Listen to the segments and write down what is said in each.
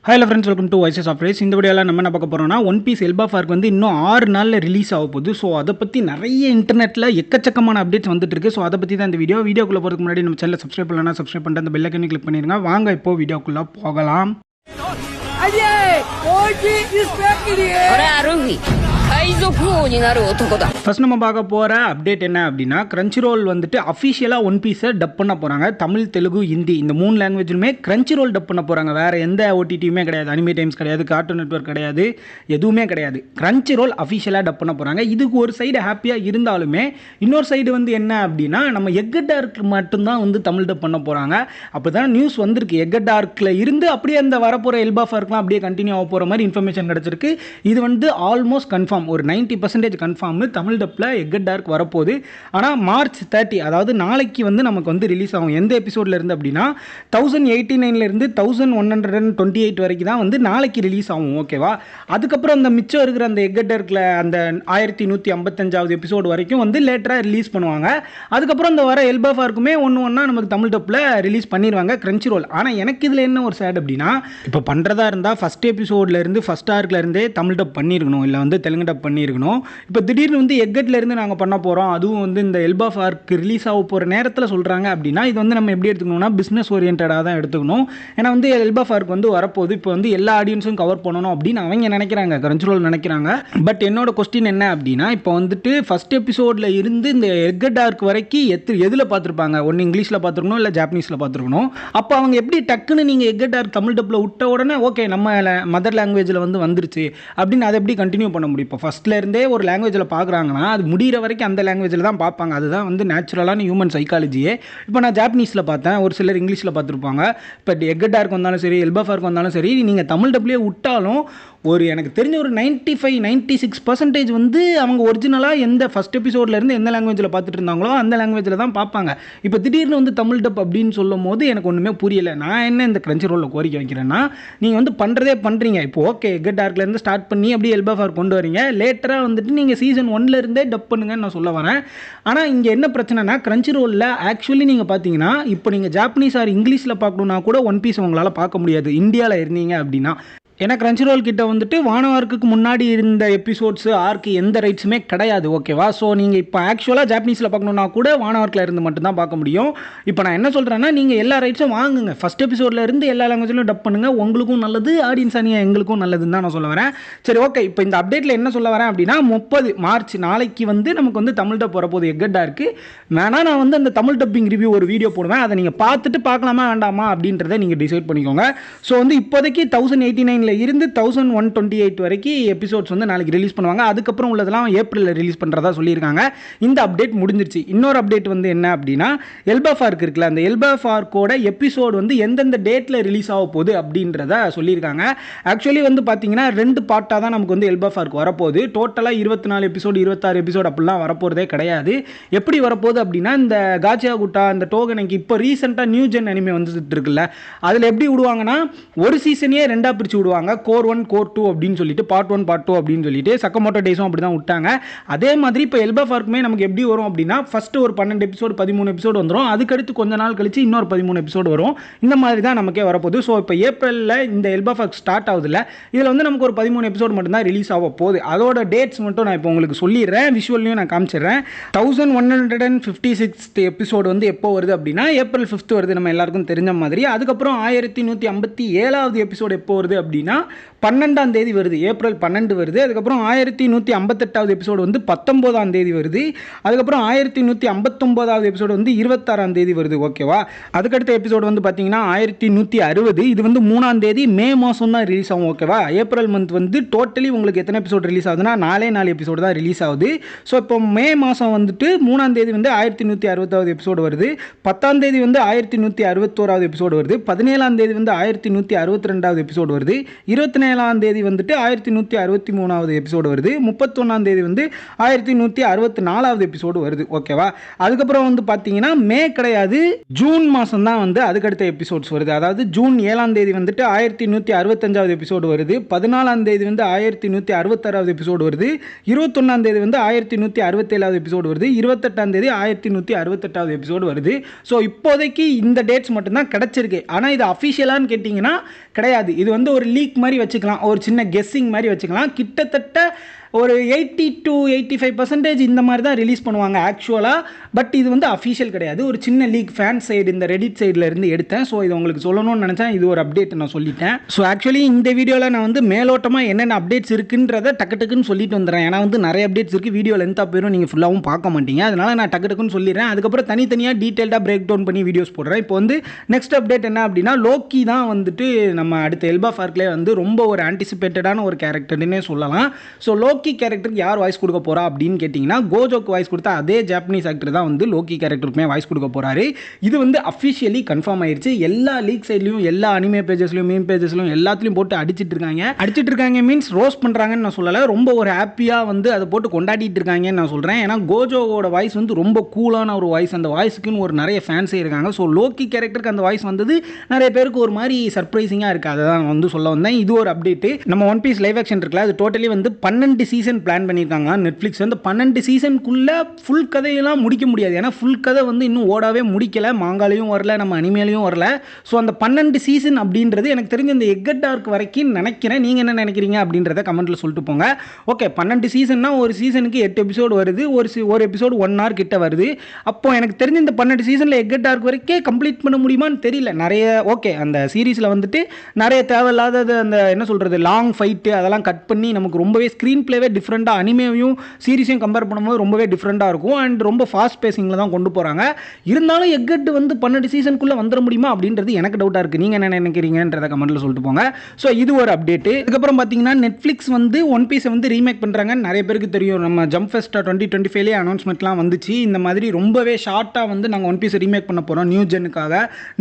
Hello friends, welcome to voices of race. இந்த வீடியோவில் நம்ம என்ன பார்க்க போகிறோம்னா, ஒன் பீஸ் எல்பா ஃபார்க் வந்து இன்னும் 6 நாளில் ரிலீஸ் ஆக போகுது. ஸோ அதை பற்றி நிறைய இன்டர்நெட்டில் எக்கச்சக்கமான அப்டேட்ஸ் வந்துட்டு இருக்கு. ஸோ அதை பற்றி தான் இந்த வீடியோக்குள்ளே போகிறதுக்கு முன்னாடி நம்ம சேனலை சப்ஸ்கிரைப் பண்ணலாம், சப்ஸ்கிரைப் பண்ணிட்டு அந்த பெல் ஐக்கனை கிளிக் பண்ணிடுங்க. வாங்க இப்போ வீடியோக்குள்ளே போகலாம். ஃபர்ஸ்ட் நம்ம பார்க்க போகிற அப்டேட் என்ன அப்படின்னா, கிரன்ச்சிரோல் வந்துட்டு அஃபிஷியலாக ஒன் பீஸை டப் பண்ண போகிறாங்க. தமிழ், தெலுங்கு, ஹிந்தி இந்த 3 லாங்குவேஜ்லுமே கிரன்ச்சிரோல் டப் பண்ண போகிறாங்க. வேறு எந்த ஓடிடியுமே கிடையாது, அனிமே டைம்ஸ் கிடையாது, கார்ட்டூன் நெட்வொர்க் கிடையாது, எதுவுமே கிடையாது. கிரன்ச்சிரோல் அஃபிஷியலாக டப் பண்ண போகிறாங்க. இதுக்கு ஒரு சைடு ஹாப்பியாக இருந்தாலுமே இன்னொரு சைடு வந்து என்ன அப்படின்னா, நம்ம எக் டார்க் மட்டும்தான் வந்து தமிழ் டப் பண்ண போகிறாங்க. அப்படி தான் நியூஸ் வந்திருக்கு. எக் டார்க்கில் இருந்து அப்படியே அந்த வரப்போகிற எல்பா ஃபார்க்லாம் அப்படியே கண்டினியூ ஆக போகிற மாதிரி இன்ஃபர்மேஷன் கிடச்சிருக்கு. இது வந்து ஆல்மோஸ்ட் கன்ஃபார்ம், ஒரு 90% கன்ஃபார்ம் தமிழ் டப்பில் எக் டார்க் வரப்போகுது. ஆனால் மார்ச் 30, அதாவது நாளைக்கு வந்து நமக்கு வந்து ரிலீஸ் ஆகும். எந்த எபிசோடில் இருந்து அப்படின்னா 1089 1128 வரைக்கும் தான் வந்து நாளைக்கு ரிலீஸ் ஆகும். ஓகேவா? அதுக்கப்புறம் அந்த மிச்சம் இருக்கிற அந்த எக் டார்க்கில் அந்த 1155வது எபிசோடு வரைக்கும் வந்து லேட்டராக ரிலீஸ் பண்ணுவாங்க. அதுக்கப்புறம் இந்த வர எல்பா ஃபார்க்குமே ஒன்றா நமக்கு தமிழ் டப்பில் ரிலீஸ் பண்ணிடுவாங்க கிரன்ச்சிரோல். ஆனால் எனக்கு இதில் என்ன ஒரு சேட் அப்படின்னா, இப்போ பண்ணுறதா இருந்தால் ஃபஸ்ட் எபிசோடில் இருந்து ஃபஸ்ட் ஆர்க்கில் இருந்தே தமிழ் டப் பண்ணியிருக்கணும், இல்லை வந்து தெலுங்கு டப் பண்ணியிருக்கணும். இப்போ திடீர்னு வந்து எக்கட்லேருந்து நாங்கள் பண்ண போகிறோம், அதுவும் வந்து இந்த எல்பா ஃபார்க் ரிலீஸ் ஆக போகிற நேரத்தில் சொல்கிறாங்க அப்படின்னா, இது வந்து நம்ம எப்படி எடுத்துக்கணும்னா பிஸ்னஸ் ஓரியன்டாக தான் எடுத்துக்கணும். ஏன்னா வந்து எல்பா ஃபார்க் வந்து வரப்போகுது, இப்போ வந்து எல்லா ஆடியன்ஸும் கவர் பண்ணணும் அப்படின்னு அவங்க நினைக்கிறாங்க, கிரன்ச்சிரோல் நினைக்கிறாங்க. பட் என்னோட கொஸ்டின் என்ன அப்படின்னா, இப்போ வந்துட்டு ஃபஸ்ட் எபிசோடில் இருந்து இந்த எக் டார்க் வரைக்கும் எதில் பார்த்துருப்பாங்க? ஒன்று இங்கிலீஷில் பார்த்துருக்கணும், இல்லை ஜாப்பனீஸில் பார்த்துருக்கணும். அப்போ அவங்க எப்படி டக்குன்னு நீங்கள் எக் டார்க் தமிழ் டப்பில் விட்ட உடனே ஓகே நம்ம மதர் லாங்குவேஜில் வந்து வந்துருச்சு அப்படின்னு அதை எப்படி கண்டினியூ பண்ண முடியும்? இப்போ ஃபஸ்ட்டில் இருந்தே ஒரு லாங்குவேஜில் பார்க்குறாங்கன்னா அது முடிகிற வரைக்கும் அந்த லாங்குவேஜில் தான் பார்ப்பாங்க. அதுதான் வந்து நேச்சுரலான ஹியூமன் சைக்காலஜியே. இப்போ நான் ஜாப்பனீஸில் பார்த்தேன், ஒரு சிலர் இங்கிலீஷில் பார்த்துருப்பாங்க. இப்போ எக் டார்க் வந்தாலும் சரி, எல்பா ஃபார்க் வந்தாலும் சரி, நீங்கள் தமிழ் டப்லேயே விட்டாலும் ஒரு எனக்கு தெரிஞ்ச ஒரு 95-96% வந்து அவங்க ஒரிஜினலாக எந்த ஃபஸ்ட் எபிசோட்லேருந்து எந்த லாங்குவேஜில் பார்த்துட்டு இருந்தாங்களோ அந்த லாங்குவேஜில் தான் பார்ப்பாங்க. இப்போ திடீர்னு வந்து தமிழ் டப் அப்படின்னு சொல்லும் போது எனக்கு ஒன்றுமே புரியலை. நான் என்ன இந்த கிரன்ச்சிரோலில் கோரிக்கை வைக்கிறேன்னா, நீங்கள் வந்து பண்ணுறதே பண்ணுறீங்க. இப்போ ஓகே எக் டார்க்லேருந்து ஸ்டார்ட் பண்ணி அப்படியே எல்பா ஃபார்க் கொண்டு வரீங்க, லேட்டராக வந்துட்டு நீங்கள் சீசன் 1லேருந்தே டப் பண்ணுங்கன்னு நான் சொல்ல வரேன். ஆனால் இங்கே என்ன பிரச்சனைனா, கிரன்ச்சிரோலில் ஆக்சுவலி நீங்கள் பார்த்தீங்கன்னா, இப்போ நீங்கள் ஜாப்பனீஸ் ஆர் இங்கிலீஷில் பார்க்கணுன்னா கூட ஒன் பீஸ் உங்களால் பார்க்க முடியாது இந்தியாவில் இருந்தீங்க அப்படின்னா. ஏன்னா கிரன்ச்சிரோல் கிட்ட வந்துட்டு வானவார்க்குக்கு முன்னாடி இருந்த எபிசோட்ஸு ஆர்க்கு எந்த ரைட்ஸுமே கிடையாது. ஓகேவா? ஸோ நீங்கள் இப்போ ஆக்சுவலாக ஜாப்பனீஸில் பார்க்கணுன்னா கூட வானவார்க்கில் இருந்து மட்டும்தான் பார்க்க முடியும். இப்போ நான் என்ன சொல்கிறேன்னா, நீங்கள் எல்லா ரைட்ஸும் வாங்குங்க, ஃபஸ்ட் எபிசோடில் இருந்து எல்லா லாங்குவேஜிலும் டப் பண்ணுங்கள், உங்களுக்கும் நல்லது, ஆடியன்ஸ் அணியாக எங்களுக்கும் நல்லதுன்னு தான் நான் சொல்ல வரேன். சரி, ஓகே. இப்போ இந்த அப்டேட்டில் என்ன சொல்ல வரேன் அப்படின்னா, 30 மார்ச் நாளைக்கு வந்து நமக்கு வந்து தமிழ் டப் வரப்போகுது எக் டார்க்கு. வேணால் நான் வந்து அந்த தமிழ் டப்பிங் ரிவ்யூ ஒரு வீடியோ போடுவேன், அதை நீங்கள் பார்த்துட்டு பார்க்கலாமா வேண்டாமா அப்படின்றத நீங்கள் டிசைட் பண்ணிக்கோங்க. ஸோ வந்து இப்போதைக்கு 1089 இருந்து 1128 வரைக்கும் எபிசோட்ஸ் வந்து நாளைக்கு ரிலீஸ் பண்ணுவாங்க. அதுக்கப்புறம் உள்ளதெல்லாம் ஏப்ரலில் ரிலீஸ் பண்ணுறதா சொல்லியிருக்காங்க. இந்த அப்டேட் முடிஞ்சிருச்சு. இன்னொரு அப்டேட் வந்து என்ன அப்படின்னா, எல்பா ஃபார்க் இருக்குல்ல, அந்த எல்பா ஃபார்க்கோட எபிசோடு வந்து எந்தெந்த டேட்டில் ரிலீஸ் ஆக போகுது அப்படின்றத சொல்லியிருக்காங்க. ஆக்சுவலி வந்து பார்த்தீங்கன்னா 2 பார்ட்டாக தான் நமக்கு வந்து எல்பா ஃபார்க் வரப்போகுது. டோட்டலாக 24 எபிசோடு 26 எபிசோடு அப்படிலாம் வரப்போகிறதே கிடையாது. எப்படி வரப்போகுது அப்படின்னா, இந்த காச்சியா குட்டா, இந்த டோகனைக்கு இப்போ ரீசெண்டாக நியூ ஜென் அனிமே வந்துட்டு இருக்குல்ல, அதில் எப்படி விடுவாங்கன்னா ஒரு சீசனையே 2ஆக பிரித்து விடுவாங்க. கோர் 1 கோர் 2 அப்படின்னு சொல்லிட்டு பார்ட் 1 பார்ட் 2 அப்படின்னு சொல்லிட்டு சக்கமோட்டோ டேஸும் அப்படி தான் விட்டாங்க. அதே மாதிரி இப்போ எல்பா ஃபார்க்குமே நமக்கு எப்படி வரும் அப்படின்னா, ஃபஸ்ட்டு ஒரு 12 எபிசோடு 13 எபிசோடு வந்துடும். அதுக்கடுத்து கொஞ்ச நாள் கழிச்சு இன்னொரு 13 எபிசோடு வரும். இந்த மாதிரி தான் நமக்கே வரப்போகுது. ஸோ இப்போ ஏப்ரலில் இந்த எல்பா ஃபார்க் ஸ்டார்ட் ஆகுதுல்ல, இதில் வந்து நமக்கு ஒரு 13 எபிசோடு மட்டும்தான் ரிலீஸ் ஆக போகுது. அதோட டேட்ஸ் மட்டும் நான் இப்போ உங்களுக்கு சொல்லிடுறேன், விஷுவல்லையும் நான் காமிச்சிடுறேன். 1156 எபிசோடு வந்து எப்போ வருது அப்படின்னா ஏப்ரல் 5 வருது, நம்ம எல்லாருக்கும் தெரிஞ்ச மாதிரி. அதுக்கப்புறம் 1157வது எபிசோடு எப்போ வருது அப்படின்னா 12ஆம் தேதி வருது, ஏப்ரல் 12 வருது. அதுக்கப்புறம் 1158வது எபிசோடு வந்து 19ஆம் தேதி வருது. அதுக்கப்புறம் 1159வது எபிசோடு வந்து 26ஆம் தேதி வருது. ஓகேவா? அதுக்கடுத்த எபிசோடு வந்து பார்த்தீங்கன்னா 1160, இது வந்து 3ஆம் தேதி மே மாதம் தான் ரிலீஸ் ஆகும். ஓகேவா? ஏப்ரல் மந்த் வந்து டோட்டலி உங்களுக்கு எத்தனை எபிசோடு ரிலீஸ் ஆகுதுன்னா 4 எபிசோடு தான் ரிலீஸ் ஆகுது. ஸோ இப்போ மே மாதம் வந்துட்டு 3ஆம் தேதி வந்து 1160வது எபிசோடு வருது, 10ஆம் தேதி வந்து 1161வது எபிசோடு வருது, 17ஆம் தேதி வந்து 1162வது எபிசோடு வருது, 27ஆம் தேதி வந்துட்டு 1163வது எபிசோடு வருது, 31ஆம் தேதி வந்து 1164வது எபிசோடு வருது. ஓகேவா? அதுக்கப்புறம் வந்து பார்த்தீங்கன்னா மே கிடையாது, ஜூன் மாதம் தான் வந்து அதுக்கடுத்த எபிசோட்ஸ் வருது. அதாவது ஜூன் 7ஆம் தேதி வந்துட்டு 1165வது எபிசோடு வருது, 14ஆம் தேதி வந்து 1166வது எபிசோடு வருது, 21ஆம் தேதி வந்து 1167வது எபிசோடு வருது, 28ஆம் தேதி 1168வது எபிசோடு வருது. ஸோ இப்போதைக்கு இந்த டேட்ஸ் மட்டும்தான் கிடச்சிருக்கு. ஆனால் இது அஃபிஷியலான்னு கேட்டிங்கன்னா கிடையாது. இது வந்து ஒரு லீக் மாதிரி வச்சுக்கலாம், ஒரு சின்ன கெஸ்ஸிங் மாதிரி வச்சுக்கலாம். கிட்டத்தட்ட ஒரு 80 to 85% இந்த மாதிரி தான் ரிலீஸ் பண்ணுவாங்க ஆக்சுவலாக. பட் இது வந்து அஃபிஷியல் கிடையாது, ஒரு சின்ன லீக் ஃபேன் சைடு, இந்த ரெடிட் சைடில் இருந்து எடுத்தேன். ஸோ இது உங்களுக்கு சொல்லணும்னு நினச்சேன், இது ஒரு அப்டேட் நான் சொல்லிட்டேன். ஸோ ஆக்சுவலி இந்த வீடியோவில் நான் வந்து மேலோட்டமாக என்னென்ன அப்டேட்ஸ் இருக்குன்றதை டக்குன்னு சொல்லிட்டு வந்துடுறேன். ஏன்னா வந்து நிறைய அப்டேட்ஸ் இருக்குது, வீடியோ லென்த்தாக போயிடும், நீங்கள் ஃபுல்லாகவும் பார்க்க மாட்டீங்க. அதனால் நான் டக்குன்னு சொல்லிடுறேன். அதுக்கப்புறம் தனித்தனியாக டீட்டெயில்டாக பிரேக் டவுன் பண்ணி வீடியோஸ் போடுறேன். இப்போ வந்து நெக்ஸ்ட் அப்டேட் என்ன அப்படின்னா, லோக்கி தான் வந்துட்டு நம்ம அடுத்த எல்பா ஃபார்க்லேயே வந்து ரொம்ப ஒரு ஆன்டிசிபேட்டடான ஒரு கேரக்டர்னே சொல்லலாம். ஸோ லோக்கி கேரக்டருக்கு யார் வாய்ஸ் கொடுக்க போறா அப்படின்னு கேட்டிங்கன்னா, கோஜோக்கு வாய்ஸ் கொடுத்தா அதே ஜாப்பனீஸ் ஆக்டர் தான் வந்து லோக்கி கேரக்டருக்குமே வாய்ஸ் கொடுக்க போறாரு. இது வந்து அஃபிஷியலி கன்ஃபார்ம் ஆயிருச்சு. எல்லா லீக் சைட்லையும், எல்லா அனிமே பேஜஸ்லையும், மீம் பேஜஸ்லையும் எல்லாத்துலையும் போட்டு அடிச்சிட்டு இருக்காங்க. மீன்ஸ் ரோஸ்ட் பண்ணுறாங்கன்னு நான் சொல்லலை, ரொம்ப ஒரு ஹாப்பியாக வந்து அதை போட்டு கொண்டாடிட்டு இருக்காங்கன்னு நான் சொல்கிறேன். ஏன்னா கோஜோவோட வாய்ஸ் வந்து ரொம்ப கூலான ஒரு வாய்ஸ், அந்த வாய்ஸுக்குன்னு ஒரு நிறைய ஃபேன்ஸே இருக்காங்க. ஸோ லோக்கி கேரக்டருக்கு அந்த வாய்ஸ் வந்தது நிறைய பேருக்கு ஒரு மாதிரி சர்ப்ரைசிங்காக இருக்குது. அதை தான் வந்து சொல்ல வந்தேன். இது ஒரு அப்டேட். நம்ம ஒன் பீஸ் லைவ் ஆக்ஷன் இருக்குல்ல, அது டோட்டலி வந்து 12 சீசன் பிளான் பண்ணியிருக்காங்க நெட்ஃப்ளிக்ஸ். வந்து 12 சீசனுக்குள்ளே ஃபுல் கதையெல்லாம் முடிக்க முடியாது. ஏன்னா ஃபுல் கதை வந்து இன்னும் ஓடாவே முடிக்கலை, மாங்காலையும் வரல, நம்ம அனிமேலையும் வரல. ஸோ அந்த 12 சீசன் அப்படின்றது எனக்கு தெரிஞ்ச இந்த எக்கட் டார்க் வரைக்கும் நினைக்கிறேன். நீங்கள் என்ன நினைக்கிறீங்க அப்படின்றத கமெண்ட்டில் சொல்லிட்டு போங்க. ஓகே, 12 சீசன்னா ஒரு சீசனுக்கு 8 எபிசோடு வருது, ஒரு எபிசோடு 1 hour கிட்ட வருது. அப்போ எனக்கு தெரிஞ்ச இந்த 12 சீசனில் எக்கட் டார்க் வரைக்கும் கம்ப்ளீட் பண்ண முடியுமான்னு தெரியல. நிறைய ஓகே, அந்த சீரீஸில் வந்துட்டு நிறைய தேவையில்லாத அந்த என்ன சொல்கிறது லாங் ஃபைட்டு அதெல்லாம் கட் பண்ணி நமக்கு ரொம்பவே ஸ்க்ரீன் பிளேவே டிஃப்ரெண்ட்டாக அனிமேவையும் சீரிஸையும் கம்பேர் பண்ணும்போது ரொம்பவே டிஃப்ரெண்ட்டாக இருக்கும். அண்ட் ரொம்ப ஃபாஸ்ட் பேசிங்கில் தான் கொண்டு போகிறாங்க. இருந்தாலும் எக்கட் வந்து 12 சீசனுக்குள்ளே வந்துட முடியுமா அப்படின்றது எனக்கு டவுட்டாக இருக்குது. நீங்கள் என்ன நினைக்கிறீங்கன்றத கமெண்ட்டில் சொல்லிட்டு போங்க. ஸோ இது ஒரு அப்டேட்டு. அதுக்கப்புறம் பார்த்தீங்கன்னா நெட்ஃப்ளிக்ஸ் வந்து ஒன் பீஸை வந்து ரீமேக் பண்ணுறாங்க. நிறைய பேருக்கு தெரியும், நம்ம ஜம்ப் ஃபெஸ்ட் 2025 அனௌன்ஸ்மெண்ட்லாம் வந்துச்சு. இந்த மாதிரி ரொம்பவே ஷார்ட்டாக வந்து நாங்கள் ஒன் பீஸை ரீமேக் பண்ண போகிறோம்,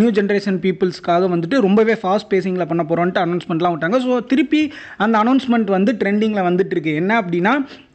நியூ ஜென்ரேஷன் பீப்புள்ஸ்க்காக வந்துட்டு ரொம்பவே ஃபாஸ்ட் பேசிங்கில் பண்ண போகிறோன்ட்டு அனௌன்ஸ்மெண்ட்லாம் விட்டாங்க. ஸோ திருப்பி அந்த அனௌன்ஸ்மெண்ட் வந்து ட்ரெண்டிங்கில் வந்துட்டு இருக்கு. என்ன அப்படின்னா,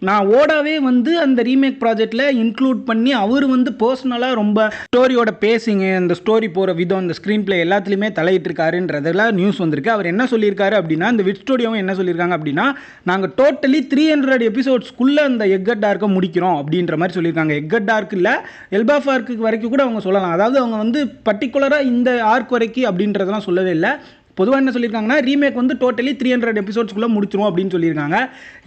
நான் ஓடாவே வந்து அந்த ரீமேக் ப்ராஜெக்டில் இன்க்ளூட் பண்ணி அவர் வந்து பர்சனலாக ரொம்ப ஸ்டோரியோட பேசிங்கு, அந்த ஸ்டோரி போகிற விதம், இந்த ஸ்க்ரீன் பிளே எல்லாத்துலேயுமே தலையிட்டு இருக்காருன்றதெல்லாம் நியூஸ் வந்திருக்கு. அவர் என்ன சொல்லியிருக்காரு அப்படின்னா, இந்த விட் ஸ்டூடியோவும் என்ன சொல்லியிருக்காங்க அப்படின்னா, நாங்கள் டோட்டலி 300 எபிசோட்ஸ்க்குள்ளே அந்த எக்கட் டார்க்கை முடிக்கிறோம் அப்படின்ற மாதிரி சொல்லியிருக்காங்க. எக்கட் டார்க் இல்லை, எல்பா ஃபார்க்கு வரைக்கும் கூட அவங்க சொல்லலாம். அதாவது அவங்க வந்து பர்டிகுலராக இந்த ஆர்க் வரைக்கும் அப்படின்றதெல்லாம் சொல்லவே இல்லை. பொதுவாக என்ன சொல்லியிருக்காங்கன்னா, ரீமேக் வந்து டோட்டலி 300 எபிசோட்ஸ்க்குள்ளே முடிச்சிரும் அப்படின்னு சொல்லியிருக்காங்க.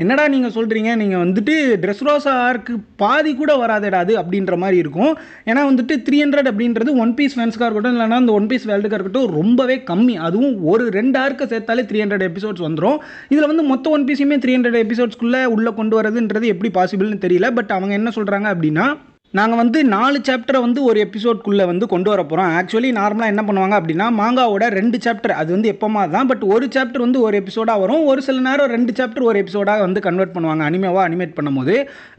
என்னடா நீங்கள் சொல்கிறீங்க, நீங்கள் வந்துட்டு ட்ரெஸ்ரோசா ஆர்க்கு பாதி கூட வராதடாது அப்படின்ற மாதிரி இருக்கும். ஏன்னா வந்துட்டு 300 அப்படின்றது ஒன் பீஸ் ஃபேன்ஸ்க்காக இருக்கட்டும், இல்லைனா அந்த ஒன் பீஸ் வேர்ல்டுக்காக இருக்கட்டும் ரொம்பவே கம்மி. அதுவும் ஒரு 2 ஆர்க்கை சேர்த்தாலே 300 எபிசோட்ஸ் வந்துடும். இதில் வந்து மொத்த ஒன் பீஸையுமே 300 எபிசோட்ஸ்க்குள்ளே உள்ளே கொண்டு வரதுன்றது எப்படி பாசிபிள்னு தெரியல. பட் அவங்க என்ன சொல்கிறாங்க அப்படின்னா, நாங்கள் வந்து 4 சாப்டரை வந்து ஒரு எபிசோட்குள்ளே வந்து கொண்டு வர போகிறோம். ஆக்சுவலி நார்மலாக என்ன பண்ணுவாங்க அப்படின்னா, மாங்காவோட 2 சாப்டர் அது வந்து எப்போமா தான், பட் ஒரு சாப்டர் வந்து ஒரு எபிசோடாக வரும். ஒரு சில நேரம் 2 சாப்டர் ஒரு எபிசோடாக வந்து கன்வெர்ட் பண்ணுவாங்க அனிமேவாக அனிமேட் பண்ணும்போது.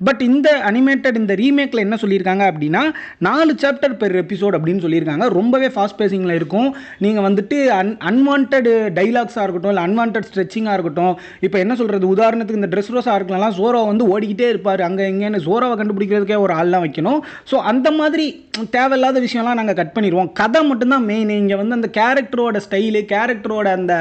பட் இந்த அனிமேட்டட் இந்த ரீமேக்கில் என்ன சொல்லியிருக்காங்க அப்படின்னா, 4 சாப்டர் பெர் எபிசோட் அப்படின்னு சொல்லியிருக்காங்க. ரொம்பவே ஃபாஸ்ட் பேசிங்கில் இருக்கும். நீங்கள் வந்துட்டு அன்வான்ட் டைலாக்ஸாக இருக்கட்டும், இல்லை அன்வான்ட் ஸ்ட்ரெச்சிங்காக இருக்கட்டும். இப்போ என்ன சொல்கிறது, உதாரணத்துக்கு இந்த ட்ரெஸ் ரோஸாக இருக்கலாம், ஜோரோ வந்து ஓடிக்கிட்டே இருப்பார், அங்கே எங்கேன்னு ஜோரோவை கண்டுபிடிக்கிறதுக்கே ஒரு ஆள்லாம் வைக்கணும். ஸோ அந்த மாதிரி தேவையில்லாத விஷயம்லாம் நாங்கள் கட் பண்ணிடுவோம். கதை மட்டும்தான் மெயின். இங்கே வந்து அந்த கேரக்டரோட ஸ்டைலு, கேரக்டரோட அந்த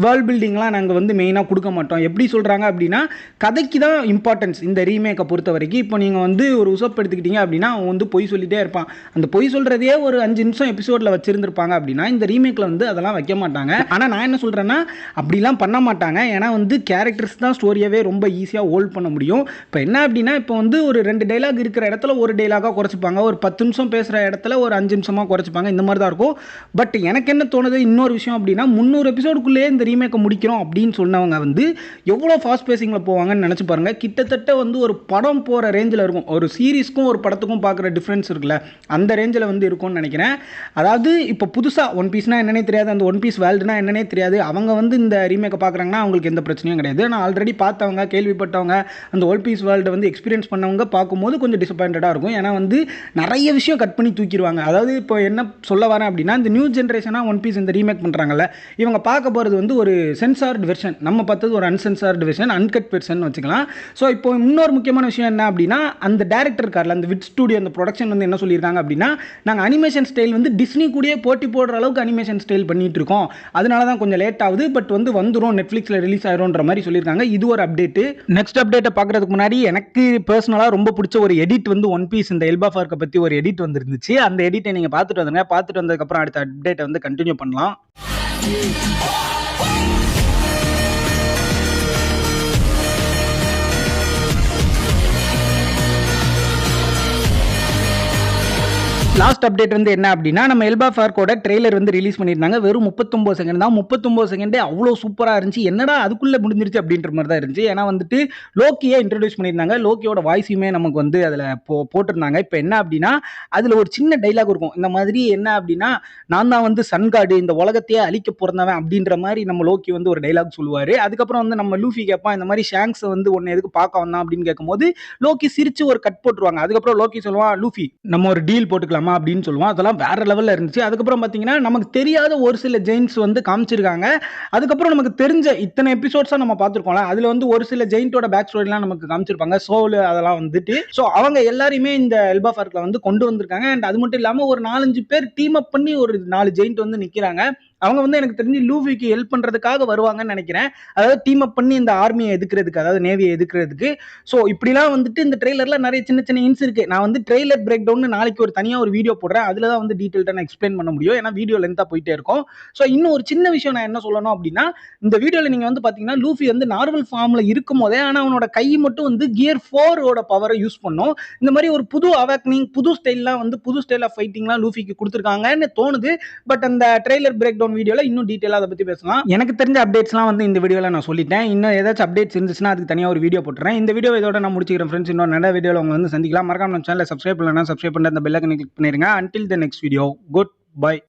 வேர்ல்ட் பில்டிங்லாம் நாங்கள் வந்து மெயினாக கொடுக்க மாட்டோம். எப்படி சொல்கிறாங்க அப்படின்னா, கதைக்கு தான் இம்பார்ட்டன்ஸ் இந்த ரீமேக்கை பொறுத்த வரைக்கும். இப்போ நீங்கள் வந்து ஒரு உசப் எடுத்துக்கிட்டீங்க அப்படின்னா, அவன் வந்து பொய் சொல்லிகிட்டே இருப்பான். அந்த பொய் சொல்கிறதையே ஒரு 5 நிமிஷம் எபிசோடில் வச்சுருந்துருப்பாங்க அப்படின்னா, இந்த ரீமேக்கில் வந்து அதெல்லாம் வைக்க மாட்டாங்க. ஆனால் நான் என்ன சொல்கிறேன்னா, அப்படிலாம் பண்ண மாட்டாங்க. ஏன்னா வந்து கேரக்டர்ஸ் தான் ஸ்டோரியவே ரொம்ப ஈஸியாக ஹோல்ட் பண்ண முடியும். இப்போ என்ன அப்படின்னா, இப்போ வந்து ஒரு 2 டைலாக் இருக்கிற இடத்துல ஒரு டைலாகாக குறைச்சிப்பாங்க, ஒரு 10 நிமிஷம் பேசுகிற இடத்துல ஒரு 5 நிமிஷமாக குறைச்சிப்பாங்க. இந்த மாதிரி தான் இருக்கும். பட் எனக்கு என்ன தோணுது, இன்னொரு விஷயம் அப்படின்னா, 300 எபிசோடுக்குள்ளேயே இந்த ரீமேக்கை முடிக்கிறோம் அப்படின்னு சொன்னவங்க வந்து எவ்வளோ ஃபாஸ்ட் பேசிங்கில் போவாங்கன்னு நினச்சி பாருங்கள். கிட்டத்தட்ட வந்து ஒரு படம் போகிற ரேஞ்சில் இருக்கும். ஒரு சீரீஸ்க்கும் ஒரு படத்துக்கும் பார்க்குற டிஃப்ரென்ஸ் இருக்குல்ல, அந்த ரேஞ்சில் வந்து இருக்கும்னு நினைக்கிறேன். அதாவது இப்போ புதுசாக ஒன் பீஸ்னால் என்னன்னே தெரியாது, அந்த ஒன் பீஸ் வேர்ல்டுனா என்னன்னே தெரியாது, அவங்க வந்து இந்த ரீமேக்கை பார்க்குறாங்கன்னா அவங்களுக்கு எந்த பிரச்சனையும் கிடையாது. ஆனால் ஆல்ரெடி பார்த்தவங்க, கேள்விப்பட்டவங்க, அந்த ஒன் பீஸ் வேர்ல்டை வந்து எக்ஸ்பீரியன்ஸ் பண்ணவங்க பார்க்கும்போது கொஞ்சம் டிசப்பாயின்டாக இருக்கும். ஏன்னா வந்து நிறைய விஷயம் கட் பண்ணி தூக்கிடுவாங்க. அதாவது இப்போ என்ன சொல்ல வரேன் அப்படின்னா, இந்த நியூ ஜென்ரேஷனாக ஒன் பீஸ் இந்த ரீமேக் பண்ணுறாங்கல்ல, இவங்க பார்க்க போகிறது வந்து ஒரு சென்சார்டு வெர்ஷன், நம்ம பார்த்தது ஒரு அன்சென்சார்டு வெர்ஷன், அன்கட் வெர்ஷன் வச்சுக்கலாம். ஸோ இப்போ இன்னொரு முக்கியமான விஷயம் என்ன அப்படின்னா, அந்த டேரக்டர் இருக்கார்ல, அந்த விட் ஸ்டுடியோ அந்த ப்ரொடக்ஷன் வந்து என்ன சொல்லியிருக்காங்க அப்படின்னா, நாங்கள் அனிமேஷன் ஸ்டைல் வந்து டிஸ்னி கூடயே போட்டி போடுற அளவுக்கு அனிமேஷன் ஸ்டைல் பண்ணிட்டு இருக்கோம், அதனால தான் கொஞ்சம் லேட் ஆகுது, பட் வந்து வந்துடும், நெட்ஃப்ளிக்ஸில் ரிலீஸ் ஆயிரும்ன்ற மாதிரி சொல்லியிருக்காங்க. இது ஒரு அப்டேட்டு. நெக்ஸ்ட் அப்டேட்டை பார்க்குறதுக்கு முன்னாடி எனக்கு பர்சனலாக ரொம்ப பிடிச்ச ஒரு எடிட் வந்து ஒன் பீஸ் இந்த எல்பா ஃபார்க்கை பற்றி ஒரு எடிட் வந்துருந்துச்சு. அந்த எடிட்டை நீங்கள் பார்த்துட்டு வந்துங்க. பார்த்துட்டு வந்ததுக்கப்புறம் அடுத்த அப்டேட்டை வந்து கண்டினியூ பண்ணலாம். லாஸ்ட் அப்டேட் வந்து என்ன அப்படின்னா, நம்ம எல்பா ஃபார்க்கோட ட்ரெய்லர் வந்து ரிலீஸ் பண்ணியிருந்தாங்க. வெறும் 39 செகண்ட் தான். 39 செகண்டே அவ்வளோ சூப்பராக இருந்துச்சு. என்னடா அதுக்குள்ளே முடிஞ்சிருச்சு அப்படின்ற மாதிரி தான் இருந்துச்சு. ஏன்னா வந்துட்டு லோக்கியை இன்ட்ரடியூஸ் பண்ணியிருந்தாங்க. லோக்கியோட வாய்ஸுமே நமக்கு வந்து அதில் போட்டிருந்தாங்க. இப்போ என்ன அப்படின்னா, அதில் ஒரு சின்ன டைலாக் இருக்கும். இந்த மாதிரி என்ன அப்படின்னா, நான் தான் வந்து சன்காடு, இந்த உலகத்தையே அழிக்க பிறந்தவன் அப்படின்ற மாதிரி நம்ம லோக்கி வந்து ஒரு டைலாக் சொல்லுவார். அதுக்கப்புறம் வந்து நம்ம லூஃபி கேட்பான், இந்த மாதிரி ஷாங்க்ஸை வந்து ஒன்று எதுக்கு பார்க்க வந்தான் அப்படின்னு கேட்கும்போது லோக்கி சிரிச்சு ஒரு கட் போட்டுருவாங்க. அதுக்கப்புறம் லோக்கி சொல்லுவான், லூஃபி நம்ம ஒரு டீல் போட்டுக்கலாம் அப்படின்னு சொல்லுவான். அதெல்லாம் வேற லெவல்ல இருந்துச்சு. அதுக்கப்புறம் பாத்தீங்கன்னா நமக்கு தெரியாத ஒரு சில ஜெயின்ஸ் வந்து காமிச்சிருக்காங்க. அதுக்கப்புறம் நமக்கு தெரிஞ்ச இத்தனை எபிசோட்ஸா நம்ம பார்த்திருக்கோம்ல, அதுல வந்து ஒரு சில ஜெயின்ட்டோட பேக் ஸ்டோரிலாம் நமக்கு காமிச்சிருப்பாங்க. சோல் அதெல்லாம் வந்துட்டு சோ அவங்க எல்லாரையுமே இந்த எல்பா ஃபார்க்ல வந்து கொண்டு வந்திருக்காங்க. அண்ட் அது மட்டும் இல்லாம ஒரு 4-5 பேர் டீம் அப் பண்ணி ஒரு 4 ஜெயின்ட் வந்து நிக்கிறாங்க. அவங்க வந்து எனக்கு தெரிஞ்சு லூஃபிக்கு ஹெல்ப் பண்றதுக்காக வருவாங்கன்னு நினைக்கிறேன். அதாவது டீம் அப் பண்ணி இந்த ஆர்மியை எதுக்குறதுக்கு, அதாவது நேவியை எதுக்குறதுக்கு. ஸோ இப்படிலாம் வந்துட்டு இந்த ட்ரெய்லர்ல நிறைய சின்ன சின்ன இன்ஸ் இருக்கு. நான் வந்து ட்ரெய்லர் பிரேக் டவுன் நாளைக்கு ஒரு தனியாக ஒரு வீடியோ போடுறேன். அதில் தான் வந்து டீட்டெயில்டாக நான் எக்ஸ்பிளைன் பண்ண முடியும். ஏன்னா வீடியோ லென்த்தாக போயிட்டே இருக்கும். ஸோ இன்னும் ஒரு சின்ன விஷயம் நான் என்ன சொல்லணும் அப்படின்னா, இந்த வீடியோவில் நீங்கள் வந்து பார்த்தீங்கன்னா லூஃபி வந்து நார்மல் ஃபார்மில் இருக்கும் போதே, ஆனால் அவனோட கை மட்டும் வந்து கியர் 4ஓட பவரை யூஸ் பண்ணும். இந்த மாதிரி ஒரு புது அவேக்னிங், புது ஸ்டைல்லாம் வந்து புது ஸ்டைல் ஆஃப் ஃபைட்டிங்லாம் லூஃபிக்கு கொடுத்துருக்காங்கன்னு தோணுது. பட் அந்த ட்ரெய்லர் பிரேக் டவுன் வீடியோல இன்னும் டீடைலா அதை பத்தி பேசலாம். எனக்கு தெரிஞ்ச அப்டேட்ஸ்லாம் வந்து இந்த வீடியோல நான் சொல்லிட்டேன். இன்னும் ஏதாச்சும் அப்டேட்ஸ் இருந்துச்சுன்னா அதுக்கு தனியாக ஒரு வீடியோ போட்டுறேன். இந்த வீடியோ இதோட நான் முடிச்சுக்கிறேன் ஃப்ரெண்ட்ஸ். இன்னும் நல்ல வீடியோவில் உங்களை வந்து சந்திக்கலாம். மறக்காம நம்ம சேனலை சப்ஸ்கிரைப் பண்ணலன்னா சப்ஸ்கிரைப் பண்ணி அந்த பெல் ஐகானை கிளிக் பண்ணிருங்க. Until the next video, goodbye.